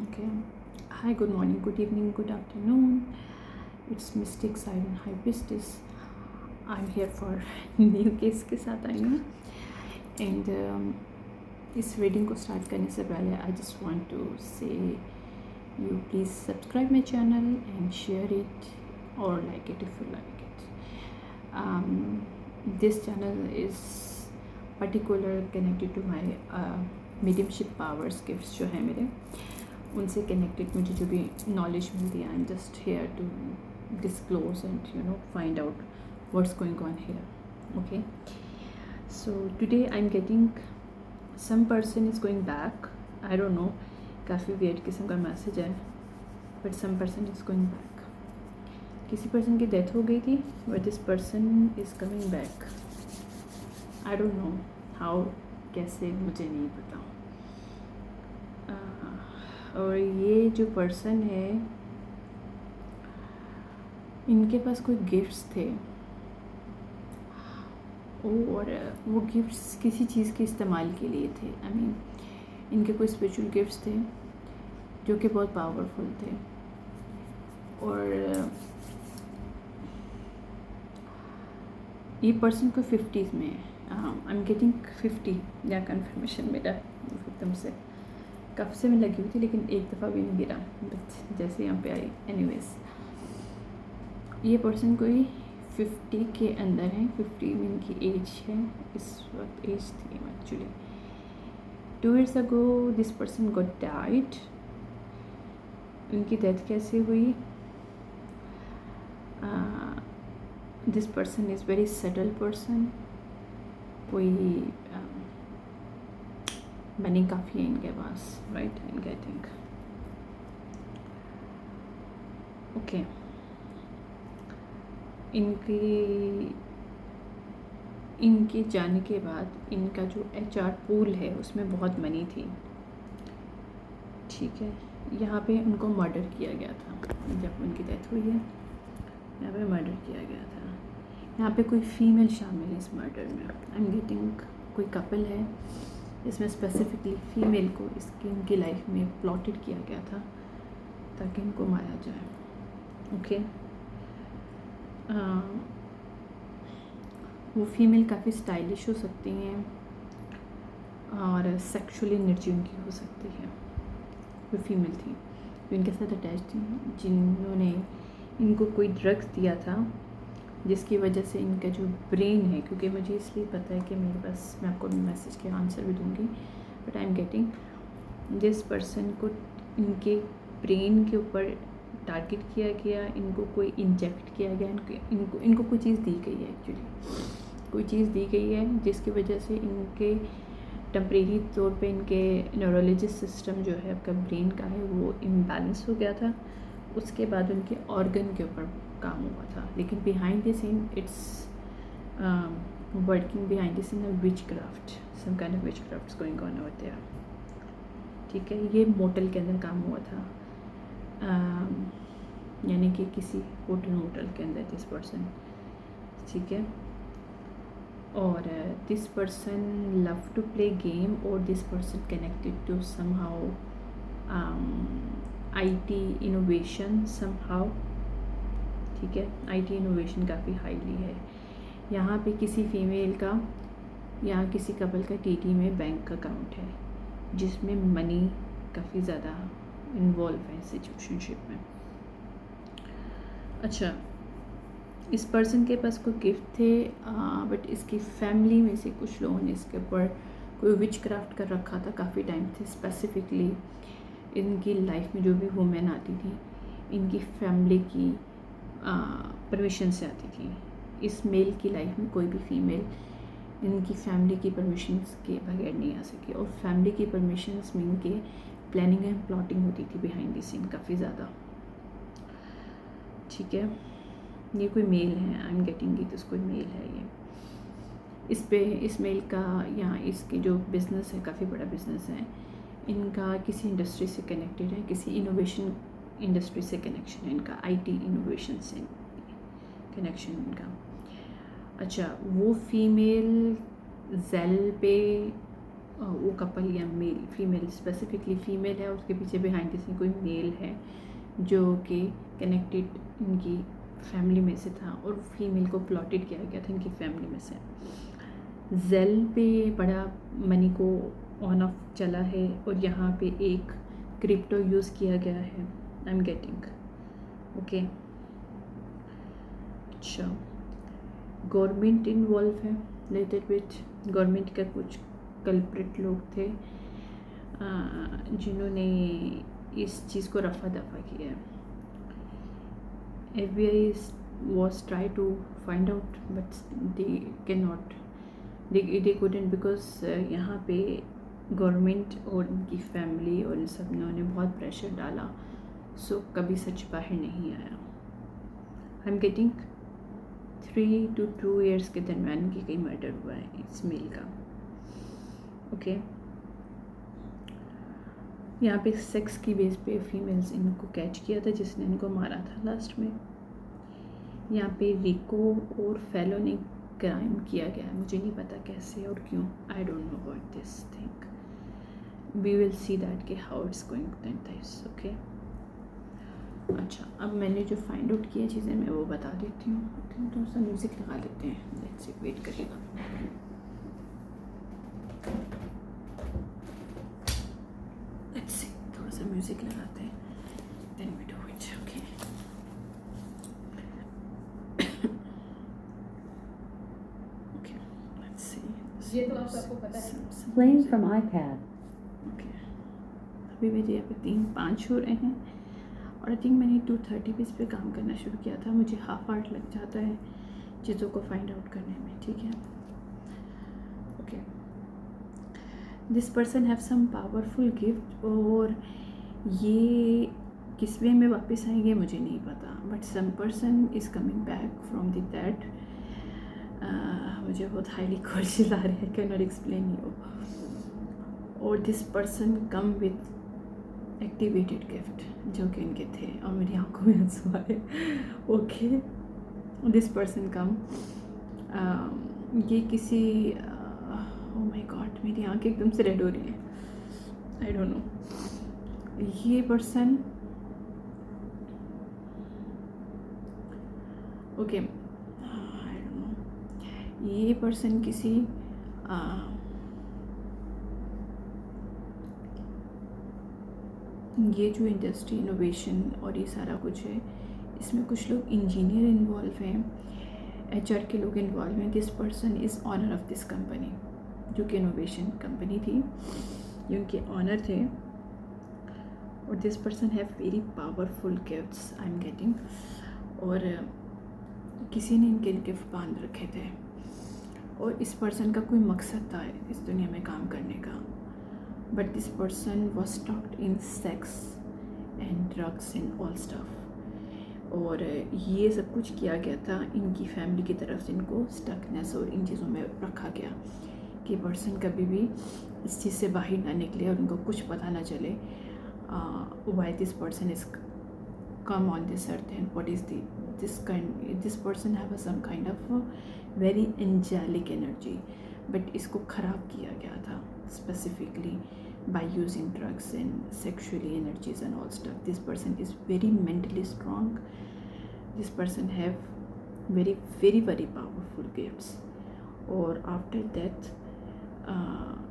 Okay. Hi, good morning, good evening, good afternoon. It's Mystic Siren Hibiscus. I'm here for new case के साथ आई हूँ and इस reading को start करने से पहले I just want to say you please subscribe my channel and share it और like it if you like it. This channel is particular connected to my mediumship powers gifts जो है मेरे उनसे connected मुझे जो भी नॉलेज मिलती है I am just here to disclose and find out what's going on here. Okay, so today I'm getting some person is going back. I don't know, काफ़ी weird किस्म का मैसेज है but some person is going back. किसी person की death हो गई थी but this person is coming back. I don't know how, कैसे मुझे नहीं पता. और ये जो पर्सन है इनके पास कोई गिफ्ट्स थे और वो गिफ्ट्स किसी चीज़ के इस्तेमाल के लिए थे. आई मीन इनके कोई स्पिरिचुअल गिफ्ट्स थे जो कि बहुत पावरफुल थे और ये पर्सन को 50s में है. आई एम गेटिंग 50 या कन्फर्मेशन मेरा एकदम से कब से मैं लगी हुई थी लेकिन एक दफ़ा भी नहीं गिरा बट जैसे यहाँ पे आई. एनीवेज ये पर्सन कोई 50 के अंदर है. 50 में इनकी एज है इस वक्त. एज थी actually 2 years ago this person got died. उनकी डेथ कैसे हुई? This person is very settle person. कोई मनी काफ़ी है इनके पास. Right and getting okay. इनके जाने के बाद इनका जो HR पूल है उसमें बहुत मनी थी. ठीक है, यहाँ पे उनको मर्डर किया गया था जब उनकी डेथ हुई है. यहाँ पे मर्डर किया गया था. यहाँ पे कोई फीमेल शामिल है इस मर्डर में. आई एम गेटिंग कोई कपल है इसमें स्पेसिफिकली फीमेल को इसकी इनकी लाइफ में प्लॉटेड किया गया था ताकि इनको मारा जाए. ओके. वो फीमेल काफ़ी स्टाइलिश हो सकती हैं और सेक्सुअल एनर्जी उनकी हो सकती है. वो फीमेल थी जो इनके साथ अटैच थी जिन्होंने इनको कोई ड्रग्स दिया था जिसकी वजह से इनका जो ब्रेन है, क्योंकि मुझे इसलिए पता है कि मेरे पास मैं आपको मैसेज के आंसर भी दूंगी but I am getting this person को इनके ब्रेन के ऊपर टारगेट किया गया. इनको कोई इंजेक्ट किया गया. इनको कोई चीज़ दी गई है. एक्चुअली कोई चीज़ दी गई है जिसकी वजह से इनके टेम्परेरी तौर पे इनके न्यूरोलॉजिस्ट सिस्टम जो है आपका ब्रेन का है वो इम्बैलेंस हो गया था. उसके बाद उनके ऑर्गन के ऊपर काम हुआ था. लेकिन behind the scene it's working behind the scene a witchcraft. Some kind of witchcraft going on over there. ठीक है, ये मोटल के अंदर काम हुआ था. यानी कि किसी होटल के अंदर दिस पर्सन. ठीक है, और this person love to play game और this person connected to somehow IT innovation somehow. ठीक है, IT इनोवेशन काफ़ी हाईली है. यहाँ पे किसी फीमेल का यहाँ किसी कपल का TT में बैंक अकाउंट है जिसमें मनी काफ़ी ज़्यादा इन्वॉल्व है सिचुएशनशिप में. अच्छा, इस पर्सन के पास कोई गिफ्ट थे बट इसकी फैमिली में से कुछ लोगों ने इसके ऊपर कोई विच क्राफ्ट कर रखा था काफ़ी टाइम से. स्पेसिफिकली इनकी लाइफ में जो भी वुमेन आती थी इनकी फैमिली की परमिशन से आती थी. इस मेल की लाइफ में कोई भी फीमेल इनकी फैमिली की परमिशन के बगैर नहीं आ सकी. और फैमिली की परमिशन में इनके प्लानिंग एंड प्लॉटिंग होती थी बिहाइंड द सीन काफ़ी ज़्यादा. ठीक है, ये कोई मेल है. I am getting it. कोई मेल है ये. इस मेल का यहाँ इसकी जो बिज़नेस है काफ़ी बड़ा बिज़नेस है. इनका किसी इंडस्ट्री से कनेक्टेड है. किसी इनोवेशन इंडस्ट्री से कनेक्शन है इनका. IT इनोवेशन से कनेक्शन इनका. अच्छा, वो फीमेल जेल पे वो कपल या मेल फीमेल, स्पेसिफिकली फ़ीमेल है, उसके पीछे बिहाइंड द सीन कोई मेल है जो कि कनेक्टेड इनकी फैमिली में से था और फीमेल को प्लॉटेड किया गया था इनकी फैमिली में से। जेल पे बड़ा मनी को ऑन ऑफ चला है और यहाँ पे एक क्रिप्टो यूज़ किया गया है, आई एम गेटिंग ओके। अच्छा, गवर्नमेंट इन्वॉल्व है, रिलेटेड विथ गवर्नमेंट का कुछ कल्प्रिट लोग थे जिन्होंने इस चीज़ को रफा दफा किया है। FBI was try to find out but they cannot, they couldn't because यहाँ पे गवर्नमेंट और उनकी फैमिली और इन सब ने उन्हें बहुत प्रेशर डाला, सो कभी सच बाहर नहीं आया। आई एम गेटिंग 3 to 2 years के दरम्यान की कई मर्डर हुआ है इस मेल का ओके। यहाँ पे सेक्स की बेस पे फीमेल्स इनको कैच किया था जिसने इनको मारा था लास्ट में। यहाँ पे रिको और फेलो ने क्राइम किया गया है, मुझे नहीं पता कैसे और क्यों, I don't know about this thing, we will see that कि how it's going this okay. अच्छा, अब मैंने जो फाइंड आउट किया चीज़ें मैं वो बता देती हूँ। थोड़ा सा म्यूज़िक लगा लेते हैं, लेट्स सी, वेट करिएगा। लेट्स सी, थोड़ा सा म्यूज़िक लगाते हैं, then we do it okay. Okay, let's see, ये तो आप सबको पता है। Playing from iPad. ओके, अभी मेरे यहाँ पे 3-5 हो रहे हैं और आई थिंक मैंने 2:30 पे इस पर काम करना शुरू किया था। मुझे हाफ आवर्स लग जाता है चीज़ों को फाइंड आउट करने में, ठीक है okay. This person have some powerful gift और ये किस वे में वापस आएंगे मुझे नहीं पता, but some person is coming back from the dead. मुझे बहुत हाईली कॉर्शियल आ रहे हैं, कैन नॉट एक्सप्लेन यू। और this person come with activated gift जो कि इनके थे और मेरी आंखों में आंसू आए ओके। दिस पर्सन कम, ये किसी ओह माय गॉड, मेरी आंखें एकदम से रेड हो रही हैं, आई डोंट नो। ये person okay, I don't no, ये पर्सन किसी ये जो इंडस्ट्री इनोवेशन और ये सारा कुछ है इसमें कुछ लोग इंजीनियर इन्वॉल्व हैं, HR के लोग इन्वॉल्व हैं। This person is owner of this company, जो कि इनोवेशन कंपनी थी, ये उनके ऑनर थे। और this person have very powerful gifts I am getting, और किसी ने इनके गिफ्ट बांध रखे थे और इस पर्सन का कोई मकसद था इस दुनिया में काम करने का, but this person was stocked in sex and drugs and all stuff. और ये सब कुछ किया गया था इनकी फैमिली की तरफ से, इनको स्टकनेस और इन चीज़ों में रखा गया कि पर्सन कभी भी इस चीज़ से बाहर ना निकले और उनको कुछ पता ना चले why this person is come on this earth and what is this person have some kind of very angelic energy, but इसको ख़राब किया गया था specifically by using drugs and sexually energies and all stuff. This person is very mentally strong. This person have very powerful gifts. और after that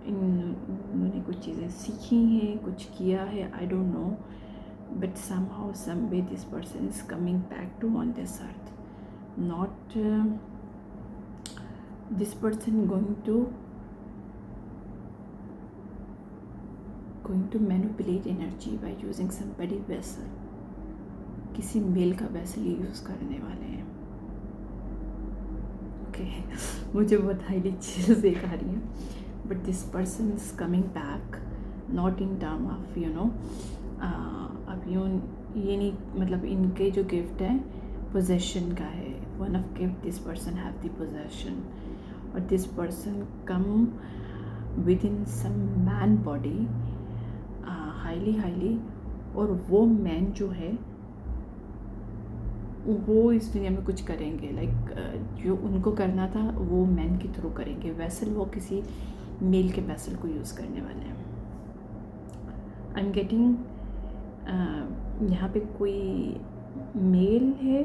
इन्होंने कुछ चीज़ें सीखी हैं, कुछ किया है, I don't know, but somehow some way this person is coming back to on this earth. Not this person going to manipulate energy by using somebody vessel, किसी मेल का वैसल यूज़ करने वाले हैं ओके। मुझे बहुत highly चीज़ एक आ रही है, but this person is coming back not in term of you know, अब ये नहीं, मतलब इनके जो गिफ्ट है पोजेशन का है, one of gift this person have the possession, और this person come with in some man body highly, और वो मैन जो है वो इस दुनिया में कुछ करेंगे, लाइक जो उनको करना था वो मैन के थ्रू करेंगे। वैसल वो किसी मेल के पैसल को यूज़ करने वाले हैं। आई एम गेटिंग यहाँ पे कोई मेल है,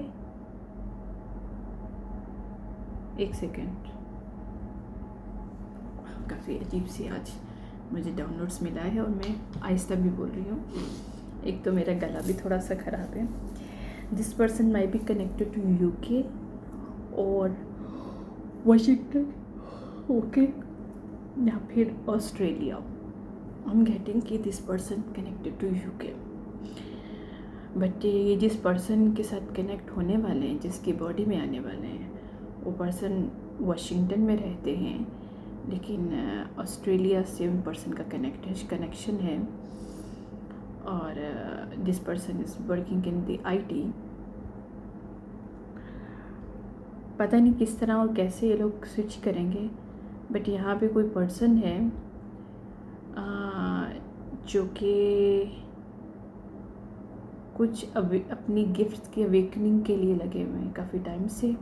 एक सेकेंड, काफ़ी अजीब सी आज मुझे डाउनलोड्स मिला है और मैं आहिस्ता भी बोल रही हूँ, एक तो मेरा गला भी थोड़ा सा ख़राब है। This person may be connected to UK और वाशिंगटन, ओके, या फिर ऑस्ट्रेलिया। आई एम गेटिंग कि this person connected to UK, but ये जिस पर्सन के साथ कनेक्ट होने वाले हैं, जिसकी बॉडी में आने वाले हैं, वो पर्सन वाशिंगटन में रहते हैं, लेकिन ऑस्ट्रेलिया से उन पर्सन का कनेक्शन है। और this person is working in the IT। पता नहीं किस तरह और कैसे ये लोग स्विच करेंगे, बट यहाँ पे कोई पर्सन है जो कि कुछ अपनी गिफ्ट की अवेकनिंग के लिए लगे हुए हैं काफ़ी टाइम से,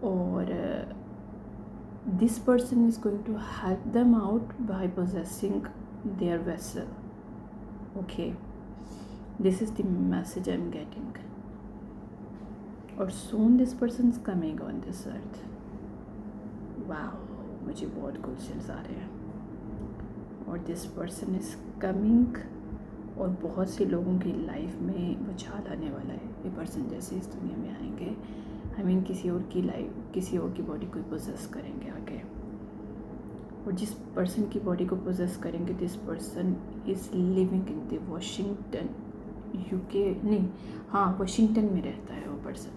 और this person is going to help them out by possessing their vessel, okay, this is the message I am getting. और soon this person's coming on this earth. Wow, मुझे बहुत क्वेश्चंस आ रहे हैं। और दिस पर्सन इज़ कमिंग और बहुत से लोगों की लाइफ में उछाल आने वाला है। ये पर्सन जैसे इस दुनिया में आएंगे, आई मीन किसी और की लाइफ, किसी और की बॉडी को पोजेस करेंगे आगे। और जिस पर्सन की बॉडी को पोजेस करेंगे, this person is living in the Washington, UK नहीं, हाँ वाशिंगटन में रहता है वो पर्सन।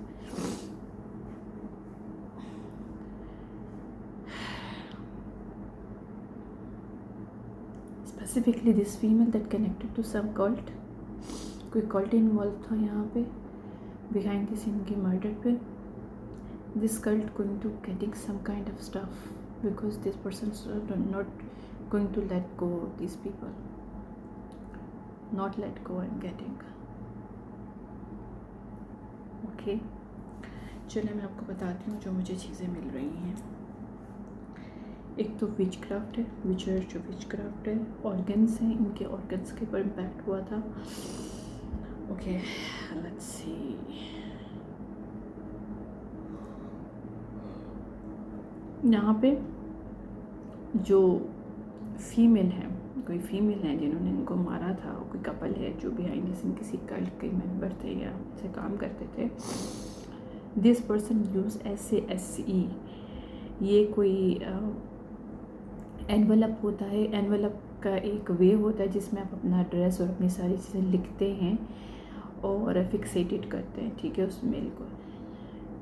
Specifically this female that connected to some cult, कोई कल्ट इन्वॉल्व था यहाँ पे बिहाइंड द सीन की मर्डर पे। This cult going to getting some kind of stuff because this person not going to let go this people, not let go. I am getting, okay. चलिए मैं आपको बताती हूँ जो मुझे चीज़ें मिल रही हैं। एक तो विच क्राफ्ट है, विचर जो विच क्राफ्ट है, ऑर्गन्स हैं, इनके ऑर्गन्स के ऊपर इम्पैक्ट हुआ था, ओके। लेट्स सी, यहाँ पे जो फीमेल है, कोई फीमेल है जिन्होंने इनको मारा था, कोई कपल है जो बिहाइंड द सीन किसी कल्ट के मेंबर थे या ऐसे काम करते थे। दिस पर्सन यूज SASE, ये कोई एनवलप होता है। एनवलप का एक वे होता है जिसमें आप अपना एड्रेस और अपनी सारी चीज़ें लिखते हैं और फिक्सेटेड करते हैं, ठीक है, उस मेल को।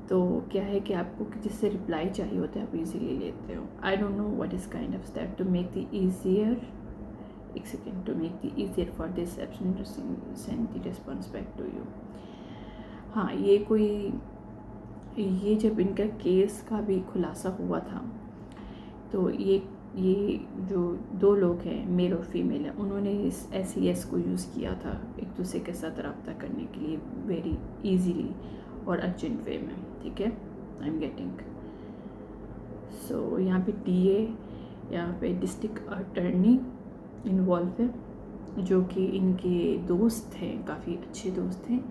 तो क्या है कि आपको जिससे रिप्लाई चाहिए होता है आप इजीली लेते हो। I don't know what is kind of step to make the easier, एक second, to make the easier for this person to send the response back to you. हाँ, ये जब इनका केस का भी खुलासा हुआ था, तो ये जो दो लोग हैं, मेल और फीमेल है, उन्होंने इस SES को यूज़ किया था एक दूसरे के साथ रब्ता करने के लिए वेरी इजीली और अर्जेंट वे में, ठीक है। आई एम गेटिंग, सो यहाँ पे DA, यहाँ पे डिस्ट्रिक्ट अटर्नी इन्वॉल्व है, जो कि इनके दोस्त हैं, काफ़ी अच्छे दोस्त हैं,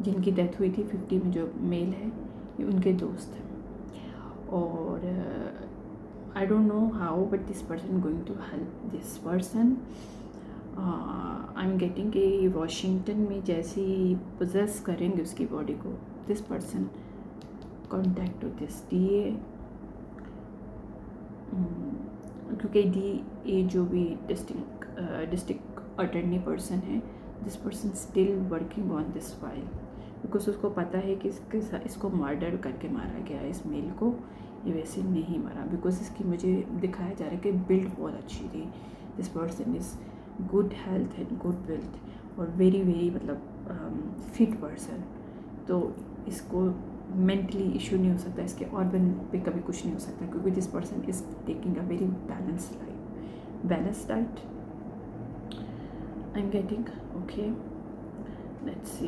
जिनकी डेथ हुई थी 50 में। जो मेल है ये उनके दोस्त हैं। और I don't know how, but this person going to help this person. I am getting कि वाशिंगटन में जैसे ही पोजेस करेंगे उसकी बॉडी को, this person contact to this DA, क्योंकि DA जो भी डिस्ट्रिक्ट अटर्नी पर्सन है, this person still working on this file, because उसको पता है कि इसको मर्डर करके मारा गया है, इस मेल को। ये वैसे नहीं मरा, बिकॉज इसकी मुझे दिखाया जा रहा है कि बिल्ड बहुत अच्छी थी। This person is good health and good build और वेरी मतलब फिट पर्सन। तो इसको मेंटली इशू नहीं हो सकता, इसके ऑर्गन पे कभी कुछ नहीं हो सकता, क्योंकि this person is taking a very balance diet. I am getting, okay. Let's C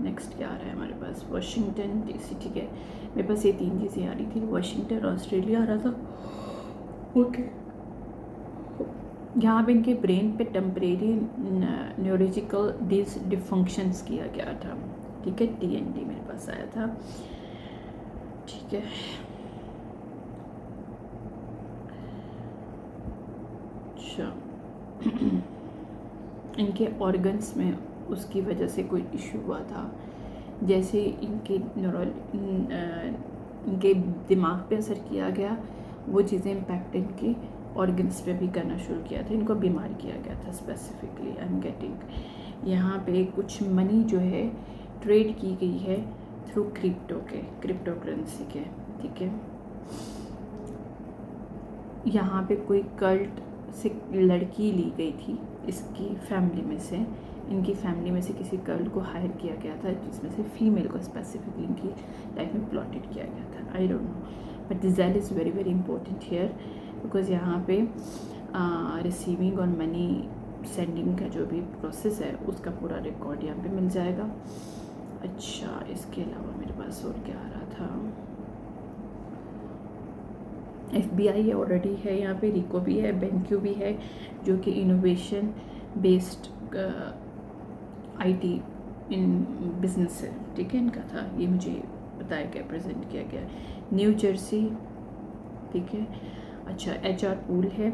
next क्या आ रहा है हमारे पास। वाशिंगटन DC, ठीक है। मेरे पास ये 3 चीज़ें आ रही थी, वाशिंगटन, ऑस्ट्रेलिया आ रहा था, ओके। यहाँ पे इनके ब्रेन पे टेम्परेरी न्यूरोलॉजिकल डिफंक्शंस किया गया था, ठीक है। TND मेरे पास आया था, ठीक है। अच्छा इनके ऑर्गन्स में उसकी वजह से कोई इशू हुआ था, जैसे इनके इनके दिमाग पे असर किया गया, वो चीज़ें इम्पैक्ट इनके ऑर्गन्स पे भी करना शुरू किया था, इनको बीमार किया गया था स्पेसिफिकली। आई एम गेटिंग यहाँ पे कुछ मनी जो है ट्रेड की गई है थ्रू क्रिप्टो करेंसी के, ठीक है। यहाँ पे कोई कल्ट से लड़की ली गई थी इसकी फैमिली में से, इनकी फैमिली में से किसी कल्ट को हायर किया गया था, जिसमें से फीमेल को स्पेसिफिकली इनकी लाइफ में प्लॉटेड किया गया था। आई don't no, but this that is very very important here, because यहाँ पे रिसीविंग और मनी सेंडिंग का जो भी प्रोसेस है उसका पूरा रिकॉर्ड यहाँ पे मिल जाएगा। अच्छा इसके अलावा मेरे पास और क्या आ रहा था, FBI ऑलरेडी है यहाँ पे, रिको भी है, बेंक्यू भी है, जो कि innovation based IT in business है, ठीक है। इनका था, ये मुझे बताया गया, प्रेजेंट किया गया, न्यू जर्सी, ठीक है। अच्छा HR पूल है,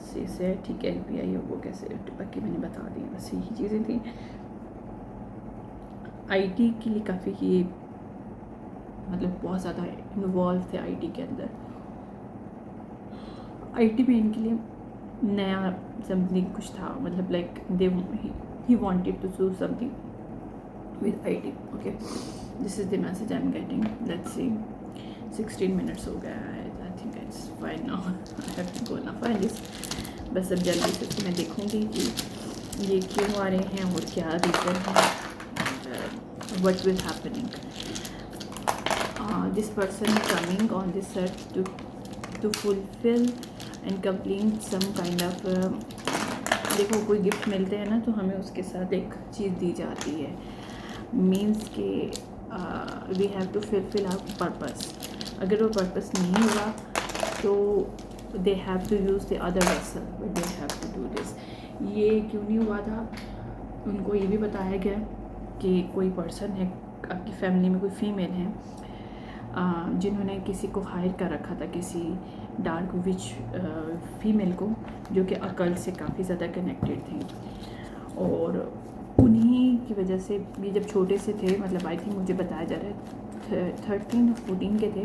से ठीक है। FBI है वो कैसे, बाकी मैंने बता दी, बस यही चीज़ें थी। IT के लिए काफ़ी ये मतलब बहुत ज़्यादा इन्वॉल्व थे IT के अंदर। IT में इनके लिए नया समथिंग कुछ था, मतलब like they he wanted to do something with IT, okay. This is the message I am getting. Let's see 16 minutes हो गया है, I think it's fine now, I have to go ना फाइन दिस। बस अब जल्दी से मैं देखूँगी कि ये क्यों आ रहे हैं और क्या रीज़न है, what will happening. This person coming on this earth to fulfil and complete some kind of, देखो कोई गिफ्ट मिलते हैं ना तो हमें उसके साथ एक चीज़ दी जाती है, मीन्स के we have to fulfil our purpose. अगर वो पर्पस नहीं हुआ तो they have to use the other vessel, but they have to do this. ये क्यों नहीं हुआ था, उनको ये भी बताया गया कि कोई पर्सन है आपकी फैमिली में, कोई फीमेल है जिन्होंने किसी को हायर कर रखा था, किसी डार्क विच फीमेल को, जो कि अकल्ट से काफ़ी ज़्यादा कनेक्टेड थी, और उन्हीं की वजह से ये जब छोटे से थे, मतलब आई थिंक मुझे बताया जा रहा है 13-14 के थे,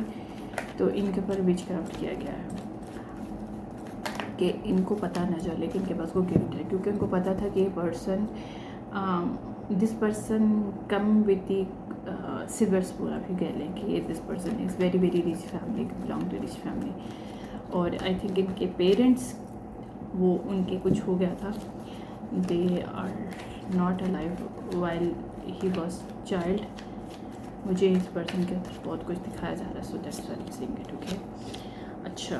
तो इनके ऊपर विच क्राफ्ट किया गया है कि इनको पता न चले कि इनके पास वो गिफ्ट है, क्योंकि उनको पता था कि ये person this person come with the silver spoon, आप कह लें कि this person is very very rich family, belong to rich family. और आई थिंक इनके पेरेंट्स, वो उनके कुछ हो गया था, they are not alive while he was child. मुझे इस पर्सन के अंदर बहुत कुछ दिखाया जा रहा है, so that's why I am saying it, okay. अच्छा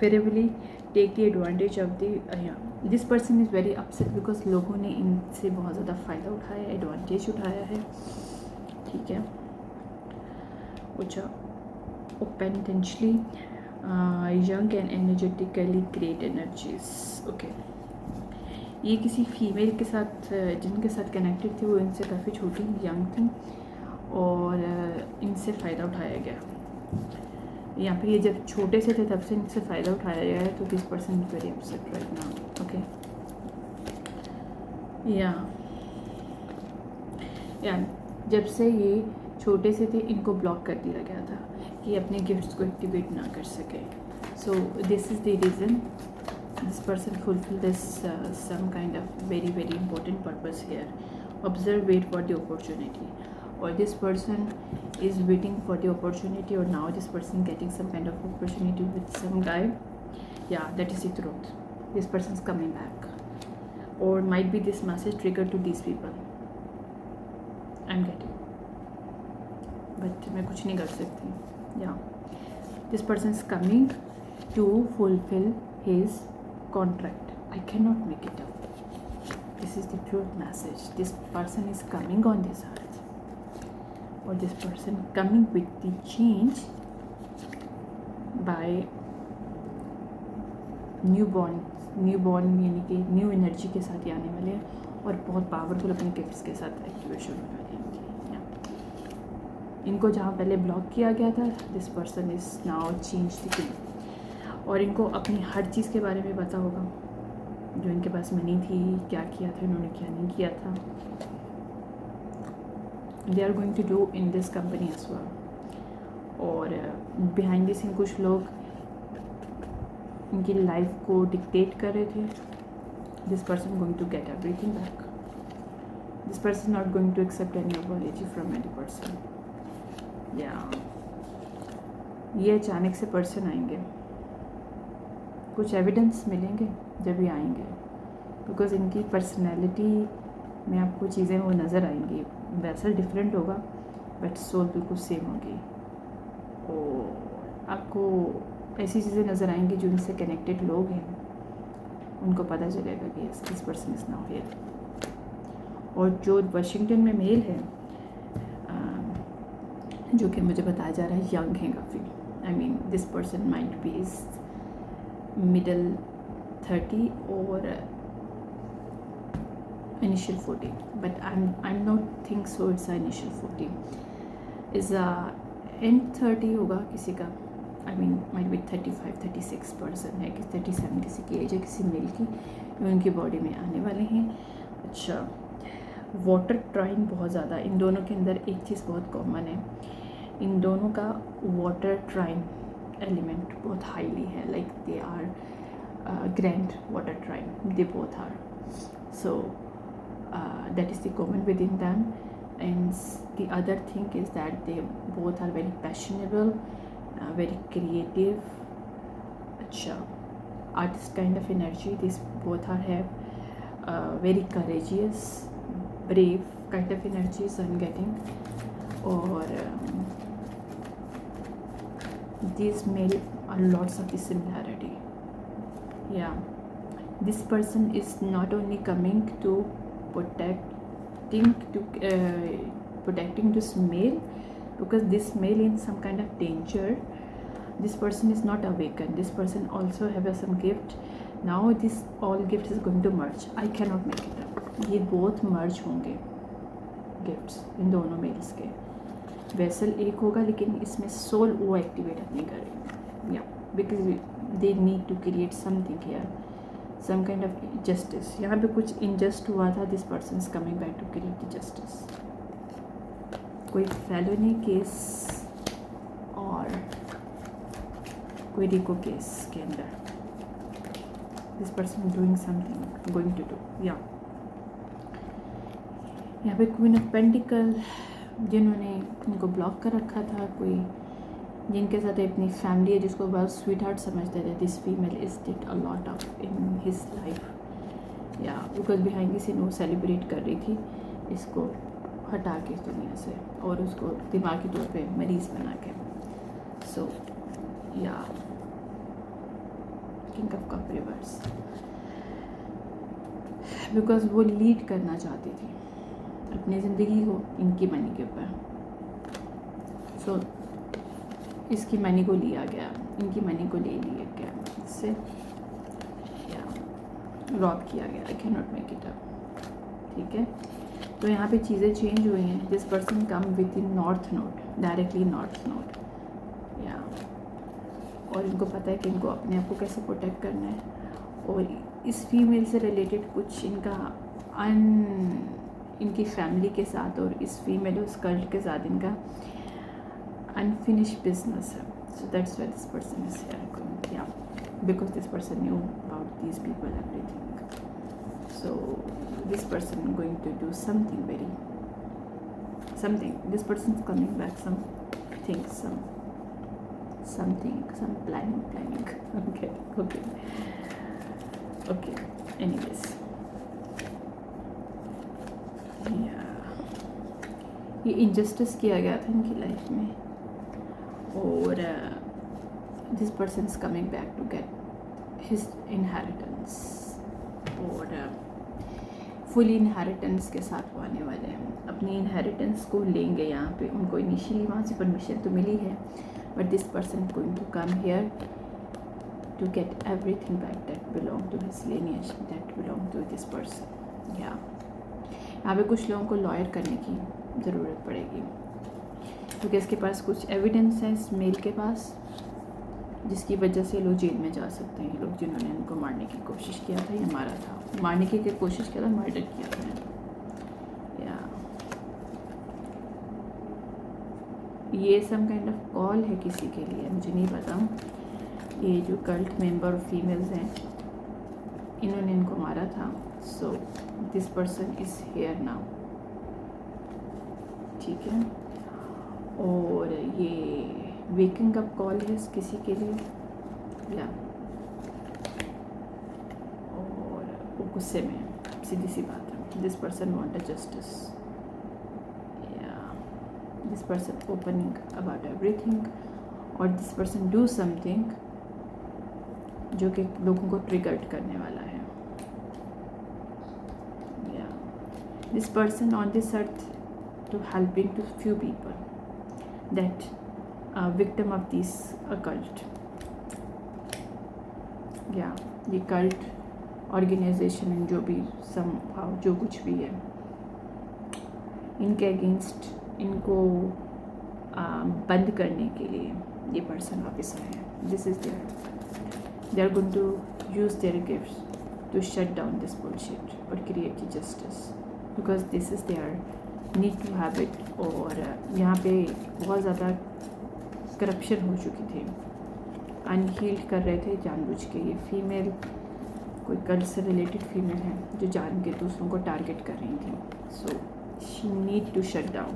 favourably take the advantage of the, this person is very upset because लोगों ने इनसे बहुत ज़्यादा फ़ायदा उठाया, एडवांटेज उठाया है, ठीक है। अच्छा potentially young and energetically great energies, okay. ये किसी फीमेल के साथ जिनके साथ कनेक्टेड थी, वो इनसे काफ़ी छोटी यंग थी और इनसे फ़ायदा उठाया गया, या फिर ये जब छोटे से थे तब से इनसे फ़ायदा उठाया गया है। तो this person is very upset right now, okay. या जब से ये छोटे से थे, इनको ब्लॉक कर दिया गया था कि अपने गिफ्ट्स को एक्टिवेट ना कर सके। So this is the reason this person fulfil this some kind of very very important purpose here. Observe, wait for the opportunity, or this person is waiting for the opportunity, or now this person getting some kind of opportunity with some guy. Yeah, that is the truth. This person is coming back, or might be this message triggered to these people. I'm getting, but मैं कुछ नहीं कर सकती. Yeah, this person is coming to fulfill his contract. I cannot make it up. This is the truth message. This person is coming on this earth, or this person coming with the change by new born यानी कि new energy के साथ ये आने वाले हैं और बहुत पावरफुल अपने गिफ्ट्स के साथ एक्टिवेशन होने वाली है इनकी। इनको जहाँ पहले ब्लॉक किया गया था, this person is now change the thing. और इनको अपनी हर चीज़ के बारे में पता होगा, जो इनके पास मनी थी, क्या किया था इन्होंने, क्या नहीं किया था। They are going to do in this company as well. और बिहाइंड द सीन कुछ लोग इनकी लाइफ को डिक्टेट कर रहे थे। This person going to get everything back. This person not going to accept any apology from any person. या ये अचानक से पर्सन आएंगे, कुछ एविडेंस मिलेंगे जब ये आएंगे, बिकॉज इनकी पर्सनैलिटी में आपको चीज़ें वो नज़र आएंगी। वैसा डिफरेंट होगा बट सोल बिल्कुल सेम होगी। और आपको ऐसी चीज़ें नज़र आएंगी जो इनसे कनेक्टेड लोग हैं, उनको पता चलेगा कि this person is now here. और जो वाशिंगटन में मेल है, जो कि मुझे बताया जा रहा है यंग है काफ़ी। I mean this person might be is middle 30 और initial 40, but I'm not think so it's a initial 40 is a end 30 होगा किसी का। I mean might be 35 36 person है कि 37 किसी की एज है, किसी मेल की, जो उनकी बॉडी में आने वाले हैं। अच्छा, वाटर ट्राइन बहुत ज़्यादा इन दोनों के अंदर एक चीज़ बहुत कॉमन है, इन दोनों का वाटर ट्राइन एलिमेंट बहुत हाईली है। Like they are grand water trine, they both are so that is the common within them. And the other thing is that they both are very passionate, very creative, अच्छा artist kind of energy. These both are have very courageous, brave kind of energies I'm getting. Or these male are lots of the similarity. Yeah, this person is not only coming to protecting this male, because this male in some kind of danger. This person is not awakened. This person also have some gift. Now this all gifts is going to merge. I cannot make it up. ये both merge होंगे gifts इन दोनों males के। vessel एक होगा लेकिन इसमें soul वो activate नहीं करेगा। Yeah, because they need to create something here. Some kind of justice. यहाँ पे कुछ injust हुआ था. This person is coming back to create the justice. कोई felony केस और कोई रिको केस के अंदर this person doing something, going to do. Yeah. यहाँ पे क्वीन ऑफ पेंटिकल, जिन्होंने इनको ब्लॉक कर रखा था, कोई जिनके साथ अपनी फैमिली है, जिसको बहुत स्वीट हार्ट समझते थे। This female is did a lot of in his life. या बिकॉज बिहाइंड द सीन वो सेलिब्रेट कर रही थी इसको हटा के इस दुनिया से और उसको दिमागी तौर पे मरीज़ बना के। सो या king of cup reverse, because वो लीड करना चाहती थी अपनी ज़िंदगी को इनकी मनी के ऊपर। सो इसकी मनी को लिया गया, इनकी मनी को ले लिया गया, इससे या रॉब किया गया। आई can not make it up. ठीक है, तो यहाँ पे चीज़ें चेंज हुई हैं। This person come with in north node, directly north node. या और इनको पता है कि इनको अपने आप को कैसे प्रोटेक्ट करना है। और इस फीमेल से रिलेटेड कुछ इनका इनकी फैमिली के साथ और इस फीमेल उस कल्ट के साथ इनका unfinished business. So that's why this person is here. Yeah, because this person knew about these people, everything. So this person is going to do something something. This person is coming back, some planning. Okay. Anyways, yeah, ये injustice किया गया था इनकी life में। और this person is coming back to get his inheritance. और fully inheritance के साथ वो आने वाले हैं, अपनी इनहेरिटेंस को लेंगे यहाँ पे। उनको इनिशियली वहाँ से परमिशन तो मिली है, but this person going to come here to get everything back that belong to his lineage, that belong to this person. Yeah, यहाँ पे कुछ लोगों को लॉयर करने की ज़रूरत पड़ेगी, क्योंकि इसके पास कुछ एविडेंस है इस मेल के पास, जिसकी वजह से लोग जेल में जा सकते हैं। लोग जिन्होंने इनको मारने की कोशिश किया था या मारा था, मारने की कोशिश किया था, मर्डर किया था। या ये सम काइंड ऑफ कॉल है किसी के लिए, मुझे नहीं पता। ये जो कल्ट मेंबर फीमेल्स हैं, इन्होंने इनको मारा था। सो this person is here now, ठीक है। और ये वेकिंग अप कॉल है किसी के लिए, या और वो गुस्से में, सीधी सी बात है। This person want a justice, या this person opening about everything, और दिस पर्सन डू समथिंग जो कि लोगों को ट्रिगर्ड करने वाला है। या this person on this earth to helping to few people that are victim of this occult. Yeah, ये cult organization जो भी somehow जो कुछ भी है, इनके अगेंस्ट इनको बंद करने के लिए ये पर्सन वापस आए हैं। This is they are going to use their gifts to shut down this bullshit और create the justice, because this is their need to have it. और यहाँ पे बहुत ज़्यादा करप्शन हो चुकी थी, अनहील्ड कर रहे थे जानबूझ के। ये फीमेल कोई कल्ट से रिलेटेड फीमेल है जो जान के दूसरों को टारगेट कर रही थी। So she need to shut down,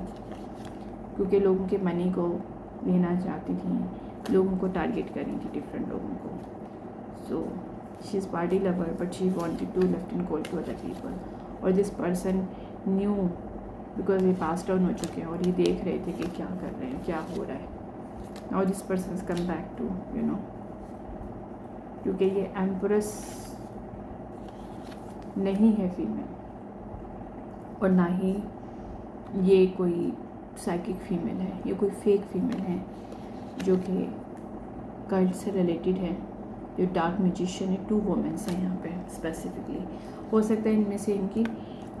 क्योंकि लोगों के मनी को लेना चाहती थी, लोगों को टारगेट कर रही थी, डिफरेंट लोगों को। So she is party lover but she wanted to left in cold to other people. और दिस पर्सन न्यू, बिकॉज ये पास डाउन हो चुके हैं और ये देख रहे थे कि क्या कर रहे हैं, क्या हो रहा है। Now this person is come back to you know, क्योंकि ये एम्प्रेस नहीं है फीमेल, और ना ही ये कोई साइकिक फीमेल है, ये कोई फेक फीमेल है जो कि कल्ट से रिलेटेड है, जो डार्क मैजिशियन है। 2 वुमेन्स हैं यहाँ पे स्पेसिफिकली। हो सकता है इनमें से इनकी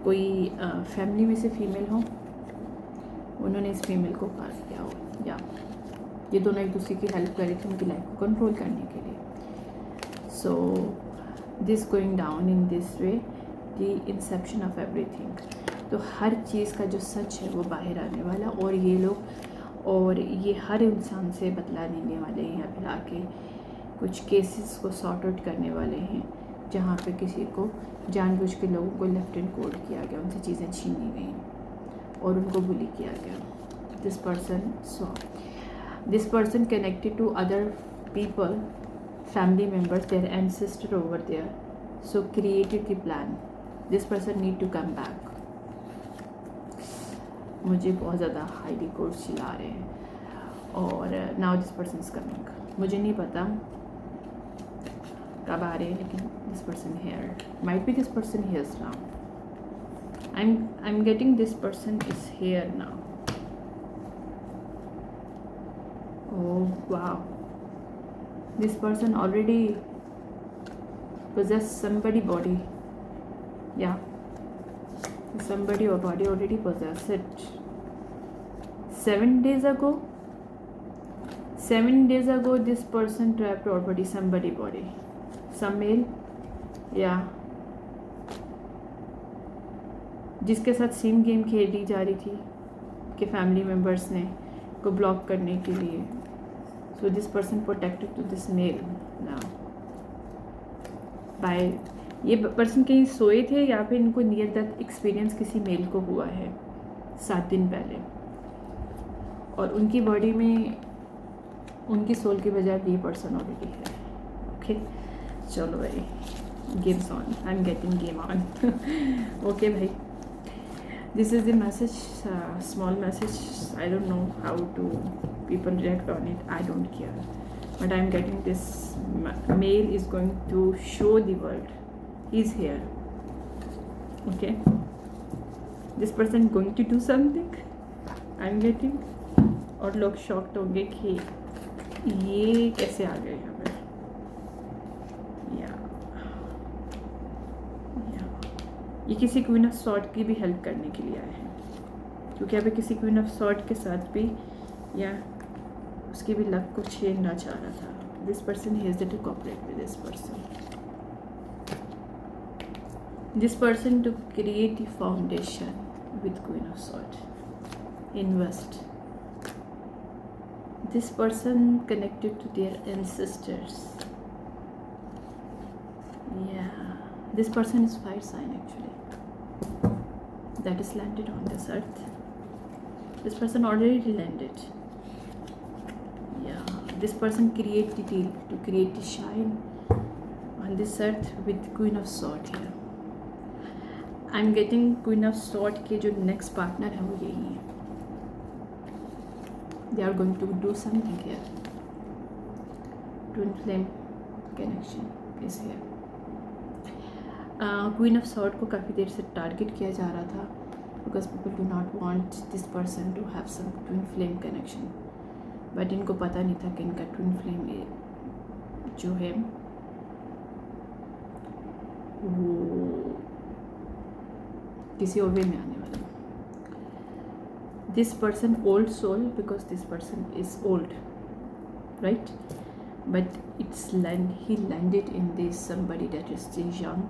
कोई फैमिली में से फीमेल हो, उन्होंने इस फीमेल को काट किया हो, या ये दोनों एक दूसरे की हेल्प कर रही थी उनकी लाइफ को कंट्रोल करने के लिए। So this going down in this way, the Inception of everything. तो हर चीज़ का जो सच है वो बाहर आने वाला, और ये लोग, और ये हर इंसान से बदला लेने वाले हैं, या फिर आके कुछ केसेस को सॉर्ट आउट करने वाले हैं जहाँ पे किसी को जानबूझ के लोगों को लेफ्ट एंड कोड किया गया, उनसे चीज़ें छीनी गई और उनको बुली किया गया। This person connected to other people, family members, their ancestor over there, so created the plan. This person need to come back. मुझे बहुत ज़्यादा हाईली कोर्स चिल्ला रहे हैं, और now this person is coming. मुझे नहीं पता कब आ रहे हैं, लेकिन this person here, might be this person here's now. I am getting this person is here now. Oh wow, this person already possess somebody body, yeah, somebody or body already possess it 7 days ago. 7 days ago this person trapped already somebody body, some male, yeah, जिसके साथ same game खेली जा रही थी कि family members ने को block करने के लिए। So this person protected to this male now by, ये पर्सन कहीं सोए थे या फिर इनको नियर डेथ एक्सपीरियंस किसी मेल को हुआ है 7 दिन पहले, और उनकी बॉडी में उनकी सोल के बजाय ये पर्सन ऑलरेडी है। ओके, चलो भाई, games on, I am getting game on. Okay भाई, this is the message, small message. I don't know how to people react on it, I don't care, but I'm getting this male is going to show the world he's here. Okay, this person going to do something, I'm getting, और लोग shocked होंगे कि ये कैसे आ गए यहाँ पे। ये किसी क्वीन ऑफ सॉर्ड की भी हेल्प करने के लिए आए हैं, क्योंकि यहाँ पे किसी क्वीन ऑफ सॉर्ड के साथ भी या उसकी भी लक को छेड़ना चाह रहा था। This person hesitated to cooperate with this person. This person to create the foundation with queen of sword, invest. This person connected to their ancestors. Yeah, this person is fire sign actually. That is landed on this earth. This person already landed. Yeah, this person create the deal to create the shine on this earth with Queen of Swords here. I'm getting Queen of Swords के जो next partner है वो यही है. They are going to do something here. Twin flame connection is here. Queen of Swords को काफ़ी देर से target किया जा रहा था because people do not want this person to have some twin flame connection. But इनको पता नहीं था कि इनका twin flame जो है वो किसी और वे में आने वाला है. This person old soul because this person is old, right? But he landed in this somebody that is still young,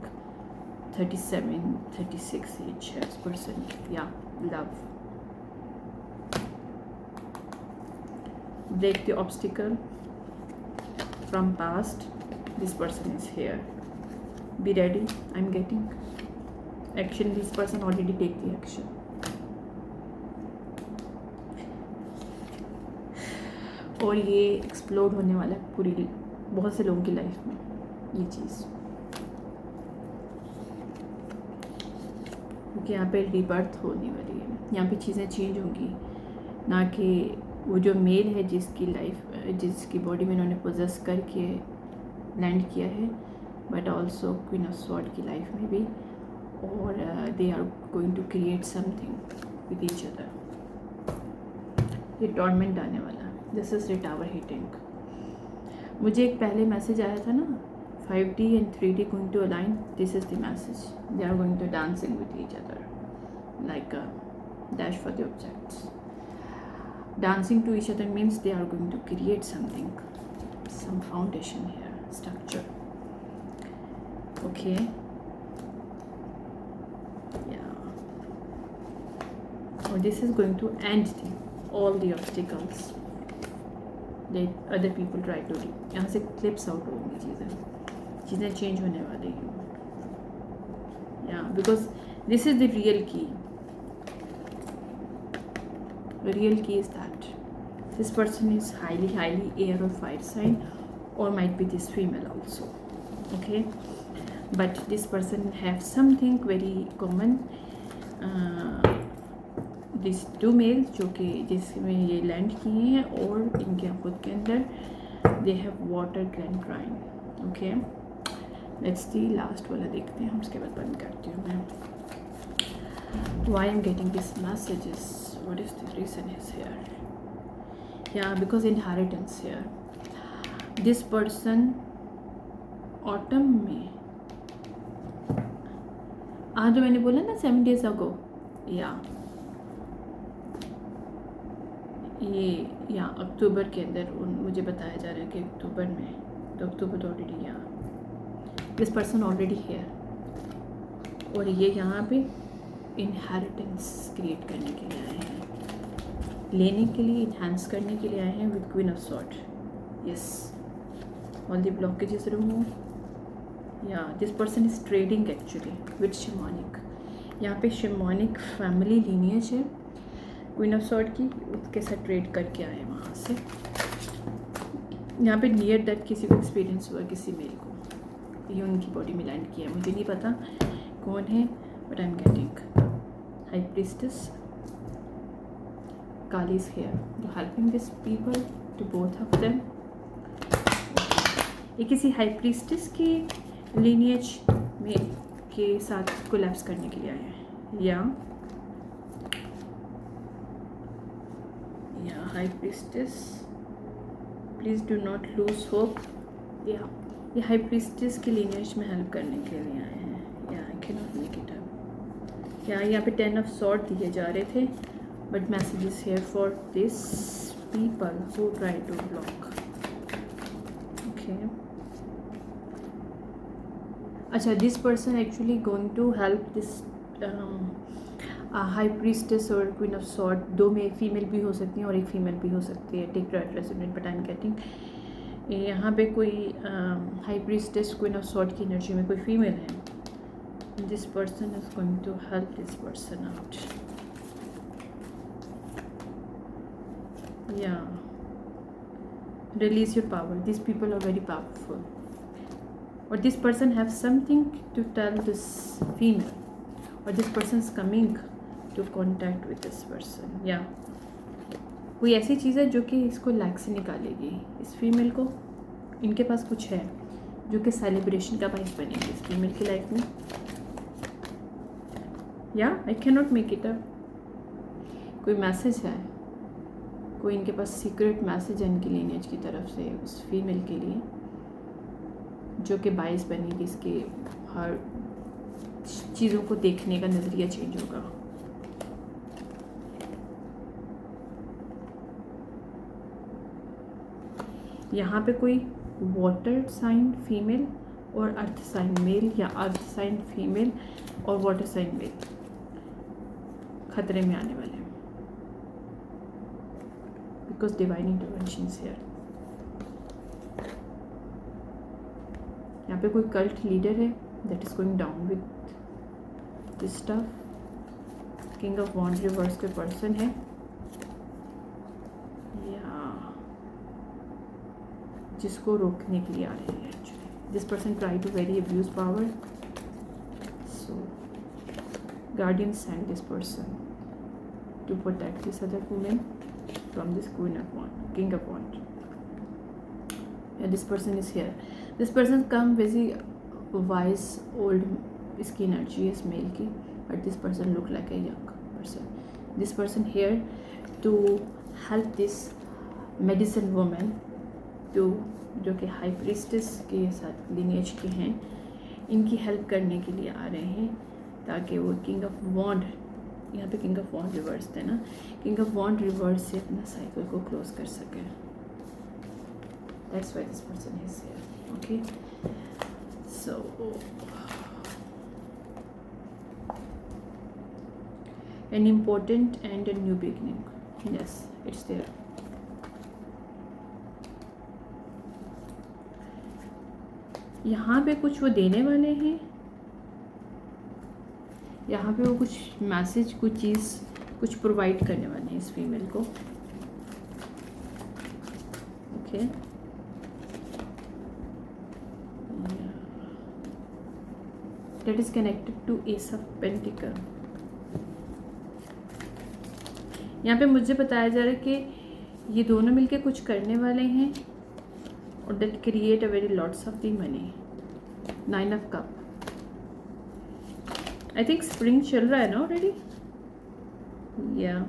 37, 36 age person. Yeah, love. Break the obstacle from past. This person is here. Be ready. I'm getting action. This person already take the action. और ये explode होने वाला है पूरी बहुत से लोगों की लाइफ में ये चीज़, क्योंकि यहाँ पे रीबर्थ होने वाली है. यहाँ पे चीज़ें चेंज होंगी, ना कि वो जो मेल है जिसकी बॉडी में इन्होंने पोजेस करके लैंड किया है, but also queen of sword की लाइफ में भी. और they are going to create something with each other. ये टॉर्मेंट आने वाला है. This is the tower hitting. मुझे एक पहले मैसेज आया था ना, 5D and 3D going to align. This is the message. They are going to dancing with each other like a dash for the objects. Dancing to each other means they are going to create something, some foundation here, structure. Okay. Yeah. Or this is going to end all the obstacles that other people try to do. यहाँ से clips out होंगी चीज़ें change होने वाली हैं. Yeah, because this is the real key. The real key is that this person is highly air or fire sign, or might be this female also. Okay, but this person have something very common. This two males जो कि जिसमें ये land किए हैं, और इनके खुद के अंदर they have water gland crying. Okay, let's see last वाला देखते हैं हम, उसके बाद बंद करती हूँ मैं. Why I am getting this messages, what is the reason is here. या because inheritance here. This person autumn में, आज जो मैंने बोला ना 7 days अगो, या ये यहाँ अक्टूबर के अंदर मुझे बताया जा रहा है कि अक्टूबर में, तो अक्टूबर तो ऑलरेडी यहाँ. दिस पर्सन ऑलरेडी हेयर, और ये यहाँ पे इनहेरिटेंस क्रिएट करने के लिए आए हैं, लेने के लिए, इन्हांस करने के लिए आए हैं with queen of sword. Yes, all the blockages remove. या this person is trading actually with shamanic. यहाँ पे शिमोनिक फैमिली लीनियज है क्वीन ऑफ सॉर्ड की, उसके साथ ट्रेड करके आए वहाँ से. यहाँ पे नियर डेथ किसी को एक्सपीरियंस हुआ, किसी मेल को, ये उनकी बॉडी में लैंड किया. मुझे नहीं पता कौन है, but I am getting high priestess. Kali is here to helping this people, to both of them. ये किसी हाई प्रीस्टेस की लीनियज में के साथ कोलैप्स करने के लिए आए हैं. या high priestess, please do not lose hope. या ये हाई प्रीस्टेस के लीनियज में हेल्प करने के लिए आए हैं. या आई can not make it up. या यहाँ पे 10 ऑफ सॉर्ड दिए जा रहे थे, but message is here for this people who try to block. Okay, अच्छा, this person actually going to help this high priestess और क्वीन ऑफ सॉर्ड. दो में फीमेल भी हो सकती हैं और एक फीमेल भी हो सकती है. Take right resonate, but I am getting यहाँ पे कोई high priestess queen of sword की एनर्जी में कोई फीमेल है. This person is going to help this person out. या release your power. This people are very powerful, or this person have something to tell this female, or this person is coming to contact with this person. या कोई ऐसी चीज़ है जो कि इसको like से निकालेगी, इस फीमेल को. इनके पास कुछ है जो कि सेलिब्रेशन का बाइस बनेगी इस फीमेल की लाइफ में. या आई can not make it up. कोई मैसेज है, कोई इनके पास सीक्रेट मैसेज है इनकी लीनेज की तरफ से उस फीमेल के लिए, जो कि बाइस बनेगी. इसके हर चीज़ों को देखने का नज़रिया चेंज होगा. यहाँ पे कोई वाटर साइन फीमेल और अर्थ साइन मेल, या अर्थ साइन फीमेल और वाटर साइन मेल खतरे में आने वाले हैं, बिकॉज डिवाइन इंटरवेंशन हियर. यहाँ पे कोई कल्ट लीडर है that is going down with this stuff. King of wand reverse के पर्सन है, या जिसको रोकने के लिए आ रहे हैं. Actually this person try to very abuse power, so guardian send this person to protect this other women from this queen of wand, king of wand. Yeah this person is here. This person come very wise old, इसकी energy है mail की, but this person look like a young person. This person here to help this medicine women to, जो कि high priestess के साथ lineage के हैं, इनकी हेल्प करने के लिए आ रहे हैं ताकि वो किंग ऑफ वॉन्ड, यहाँ पे किंग ऑफ वॉन्ड रिवर्स थे ना, किंग ऑफ वॉन्ड रिवर्स से अपना साइकिल को क्लोज कर सकें. That's why this person is here. Okay, so an important and a new beginning. Yes, it's there. यहाँ पे कुछ वो देने वाले हैं, यहाँ पे वो कुछ मैसेज, कुछ चीज़, कुछ प्रोवाइड करने वाले हैं इस फीमेल को. Okay, that is connected to Ace of Pentacle. यहाँ पे मुझे बताया जा रहा है कि ये दोनों मिलके कुछ करने वाले हैं और that create a very lots of the money. 9 of Cup. I think spring चल रहा है ना already. Yeah.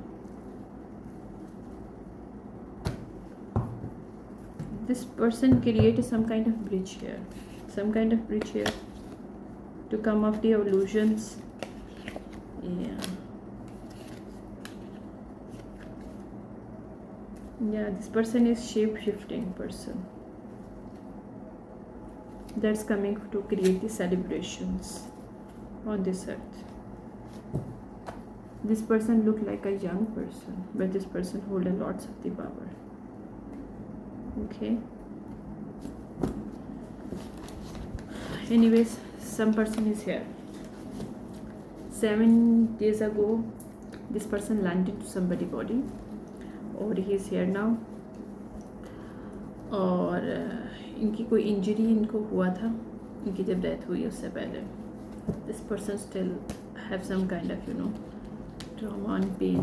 This person create some kind of bridge here. Some kind of bridge here. To come off the illusions. Yeah, this person is shape-shifting person that's coming to create the celebrations on this earth. This person look like a young person, but this person hold a lots of the power. Okay, anyways, some person is here. 7 days ago this person landed to somebody body और he is here now. और इनकी कोई injury इनको हुआ था, इनकी जब death हुई उससे पहले. This person still have some kind of trauma and pain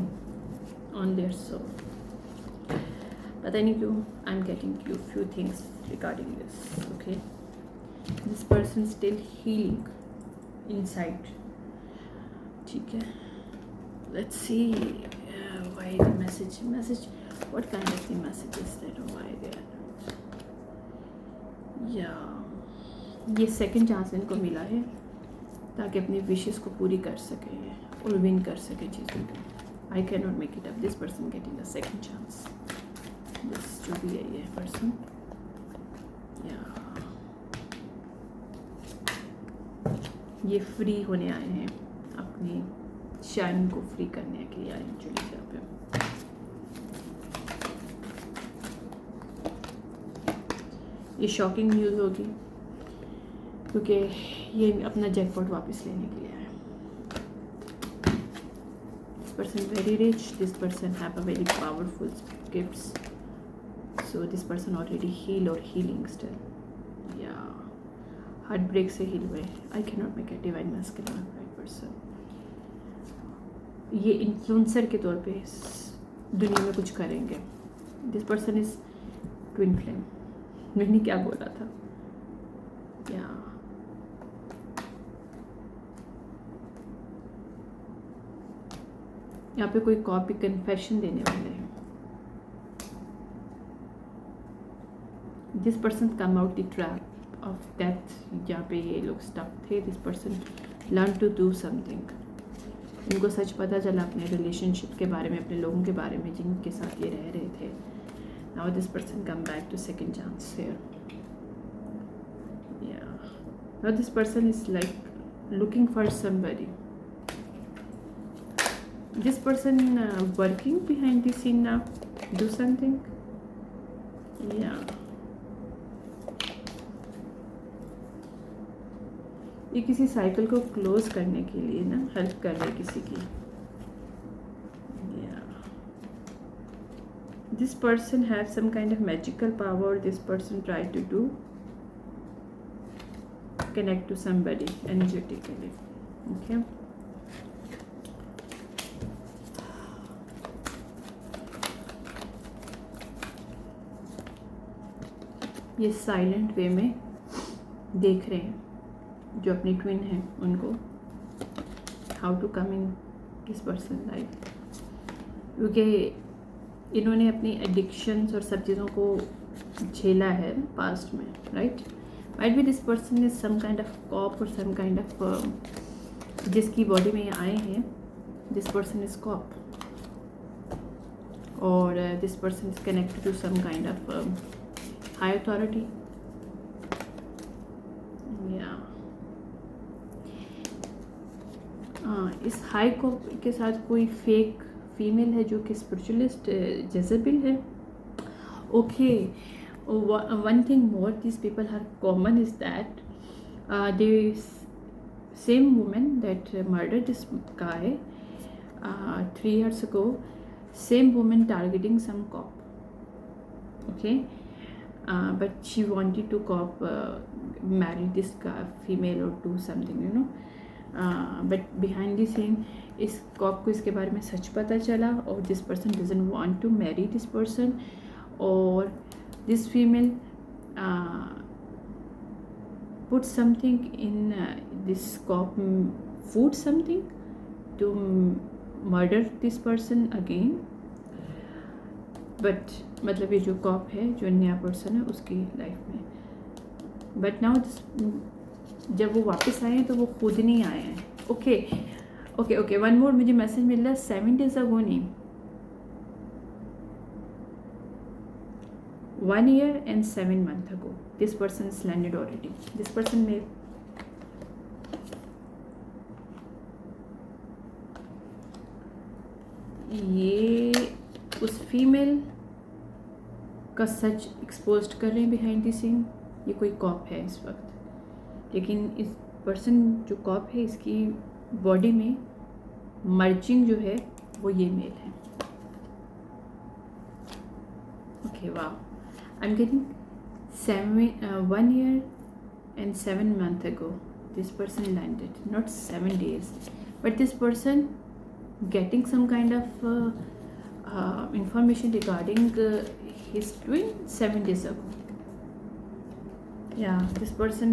on their soul. पता नहीं क्यों I am getting few things regarding this. Okay, this person still healing inside. ठीक है, let's see why the message what kind of the message is that, or why they are ये second chance इनको मिला है ताकि अपनी wishes को पूरी कर सकें और विन कर सके चीज़ों को. आई can not make it up. This person getting a second chance. This जो भी है ये पर्सन, या ये फ्री होने आए हैं, अपनी शाइन को फ्री करने के लिए आए हैं एक्चुअली यहाँ पे. ये शॉकिंग न्यूज़ होगी क्योंकि ये अपना जैकपॉट वापस लेने के लिए आए. This person very rich. This person have a very powerful gifts. So this person already heal और हीलिंग स्टिल, या हार्ट ब्रेक से हील हुए. I can not make a divine masculine right person. ये इन्फ्लुएंसर के तौर पे इस दुनिया में कुछ करेंगे. This person is twin flame. मैंने क्या बोला था, या यहाँ पे कोई कॉपी कन्फेशन देने वाले हैं. This person come out the trap of death. जहाँ पे ये लोग स्टक थे. This person learn to do something. इनको सच पता चला अपने रिलेशनशिप के बारे में, अपने लोगों के बारे में जिनके साथ ये रह रहे थे. Now this person come back to second chance here. Yeah. Now this person is like looking for somebody. This person working behind the scene now. Do something. Yeah. ये किसी साइकिल को क्लोज करने के लिए ना हेल्प कर रहे किसी की. This person has some kind of magical power. This person try to do connect to somebody energetically. Okay. ये साइलेंट वे में देख रहे हैं जो अपनी ट्विन है उनको, how to come in this person life. क्योंकि इन्होंने अपनी एडिक्शंस और सब चीज़ों को झेला है पास्ट में, right. Might be this person is some kind of cop और सम काइंड ऑफ जिसकी बॉडी में ये आए हैं. दिस पर्सन इज कॉप और this person is connected to some kind of high authority. या इस हाई कॉप के साथ कोई फेक फीमेल है जो कि स्पिरिचुअलिस्ट जेजेबेल है. Okay. One thing more this people are common is that the same woman that murdered this guy 3 years ago, same woman targeting some cop, okay, but she wanted to cop marry this guy, female, or do something, you know, but behind the scene इस cop को इसके बारे में सच पता चला और this person doesn't want to marry this person, और this female put something in this cop food something to murder this person again. but मतलब ये जो कॉप है, जो नया पर्सन है उसकी लाइफ में, बट नाउ जब वो वापस आए हैं तो वो खुद नहीं आए हैं. Okay okay okay. One more मुझे मैसेज मिल रहा है 7 days ago नहीं, 1 year and 7 months ago this person is landed already. This person may ये उस फीमेल का सच एक्सपोज कर रहे हैं बिहाइंड द सीन. ये कोई कॉप है इस वक्त, लेकिन इस पर्सन जो कॉप है इसकी बॉडी में मर्जिंग जो है वो ये मेल है. ओके. वाह. I'm getting 1 year and 7 months ago this person landed, not 7 days, but this person getting some kind of information regarding his twin 7 days ago. Yeah, this person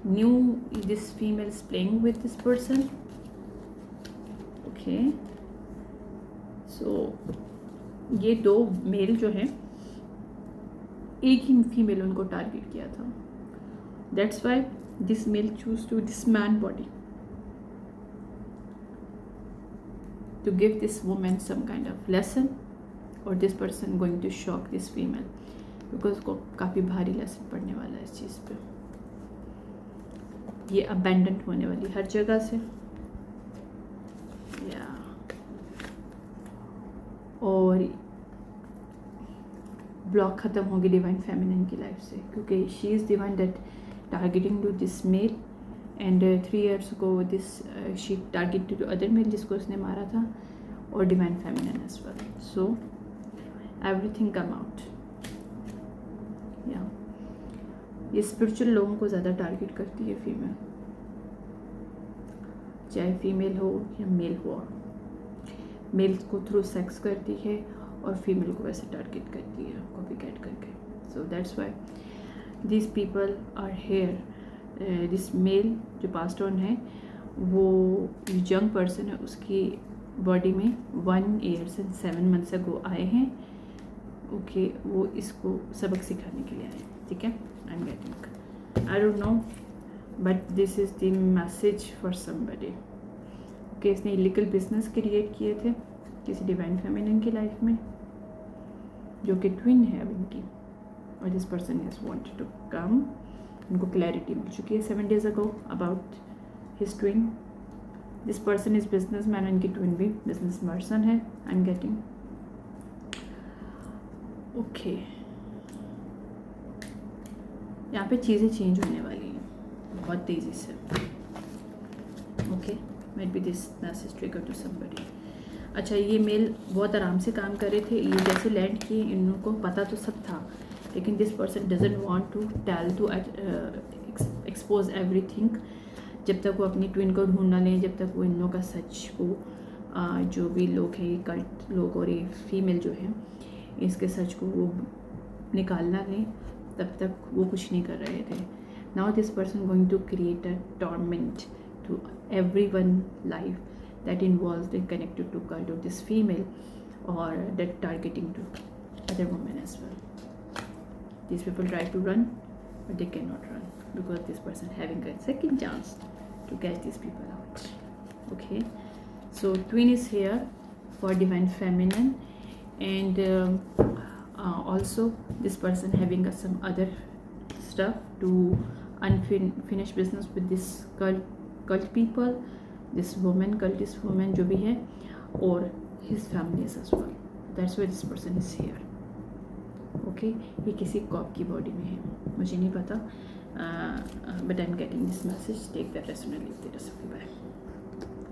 knew this female is playing with this person. Okay, so ये दो mail जो हैं एक ही female उनको target किया था. That's why this male choose to this man body. to give this woman some kind of lesson, or this person going to shock this female, because को काफ़ी भारी लेसन पड़ने वाला है इस चीज़ पे. ये अबेंडेंट होने वाली हर जगह से, या और ब्लॉक ख़त्म होगी डिवाइन फेमिनिन की लाइफ से, क्योंकि she is the one that targeting to this male, and 3 years ago this she targeted to other male जिसको उसने मारा था, और divine feminine as well. So everything come out. या ये स्पिरिचुअल लोगों को ज़्यादा टारगेट करती है फीमेल, चाहे फीमेल हो या मेल हो. मेल को थ्रू सेक्स करती है और फीमेल को वैसे टारगेट करती है कॉपी कैट करके. So that's why this people are here. This male जो पास्ट ऑन है, वो यंग पर्सन है, उसकी बॉडी में 1 year and 7 months अगो आए हैं. ओके, वो इसको सबक सिखाने के लिए आए. ठीक है, I am getting, I don't no, but this is the message for somebody. Okay, इसने इलीगल बिजनेस क्रिएट किए थे किसी डिवाइन फेमिनिन की लाइफ में, जो कि ट्विन है अब इनकी, और this person has wanted to come. उनको क्लैरिटी मिल चुकी है 7 days ago about his twin. This person is business man, इनकी ट्विन भी बिजनेस पर्सन है. I am getting. ओके, यहाँ पे चीज़ें चेंज होने वाली हैं बहुत तेज़ी से. Okay, might be this message trigger to somebody. अच्छा, ये मेल बहुत आराम से काम कर रहे थे. ये जैसे लैंड किए, इनको पता तो सब था, लेकिन this person doesn't want to tell, to expose everything. जब तक वो अपनी ट्विन को ढूंढ ना लें, जब तक वो इन लोगों का सच को जो भी लोग हैं, कल्ट लोग और ये फीमेल जो है, इसके सच को वो निकालना लें, तब तक वो कुछ नहीं कर रहे थे. Now this person going to create a torment to everyone life that involves being connected to cult of this female, or that targeting to other women as well. These people try to run, but they cannot run, because this person having a second chance to catch these people out. Okay, so twin is here for divine feminine, and also this person having some other stuff to unfinished business with this cult people, this woman, cultist woman जो भी है, और his families as well. That's why this person is here. Okay, ये किसी corp की body में है, मुझे नहीं पता, but I'm getting this message. Take that lesson and leave the rest of you. Bye.